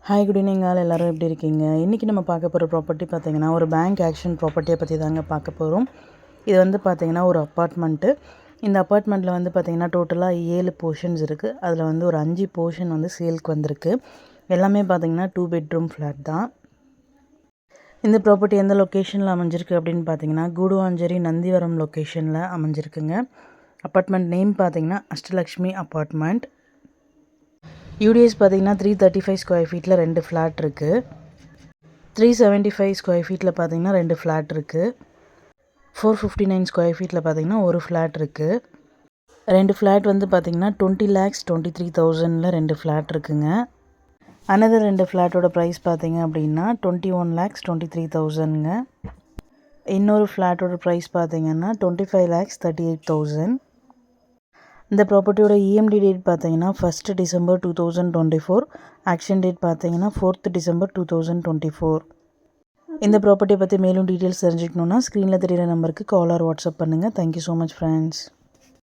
Hi good evening all எல்லோரும் எப்படி இருக்கீங்க? இன்றைக்கி நம்ம பார்க்க போகிற ப்ராப்பர்ட்டி பார்த்திங்கன்னா ஒரு பேங்க் ஆக்ஷன் ப்ராப்பர்ட்டியை பற்றி தாங்க பார்க்க போகிறோம். இது வந்து பார்த்திங்கன்னா ஒரு அப்பார்ட்மெண்ட்டு. இந்த அப்பார்ட்மெண்ட்டில் வந்து பார்த்திங்கன்னா டோட்டலாக 7 போர்ஷன்ஸ் இருக்குது. அதில் வந்து ஒரு 5 போர்ஷன் வந்து சேல்க்கு வந்திருக்கு. எல்லாமே பார்த்திங்கன்னா 2 பெட்ரூம் ஃப்ளாட் தான். இந்த ப்ராப்பர்ட்டி எந்த லொக்கேஷனில் அமைஞ்சிருக்கு அப்படின்னு பார்த்தீங்கன்னா கூடுவாஞ்சேரி நந்திவரம் லொக்கேஷனில் அமைஞ்சிருக்குங்க. அப்பார்ட்மெண்ட் நேம் பார்த்திங்கன்னா அஷ்டலக்ஷ்மி அப்பார்ட்மெண்ட். யூடிஎஸ் பார்த்திங்கன்னா 335 ஸ்கொயர் ஃபீட்டில் 2 ஃப்ளாட் இருக்குது. 375 ஸ்கொயர் ஃபீட்டில் பார்த்திங்கன்னா 2 ஃப்ளாட் இருக்குது. 459 ஸ்கொயர் ஃபீட்டில் பார்த்திங்கன்னா ஒரு ஃப்ளாட் இருக்குது. 2 ஃப்ளாட் வந்து பார்த்திங்கன்னா 20,23,000 2 ஃப்ளாட் இருக்குங்க. அனதர் 2 ஃப்ளாட்டோட ப்ரைஸ் பார்த்திங்க அப்படின்னா 21,23,000ங்க. இன்னொரு ஃப்ளாட்டோட ப்ரைஸ் பார்த்திங்கன்னா 25,38,000. இந்த ப்ராப்பர்ட்டியோட இஎம்டி டேட் பார்த்தீங்கன்னா 1 December 2024. ஆக்ஷன் டேட் பார்த்தீங்கன்னா 4 December 2024. இந்த ப்ராப்பர்ட்டியை பற்றி மேலும் டீட்டெயில்ஸ் தெரிஞ்சுக்கணுன்னா ஸ்க்ரீனில் தெரிகிற நம்பருக்கு கால் ஆர் வாட்ஸ்அப் பண்ணுங்கள். Thank you so much friends.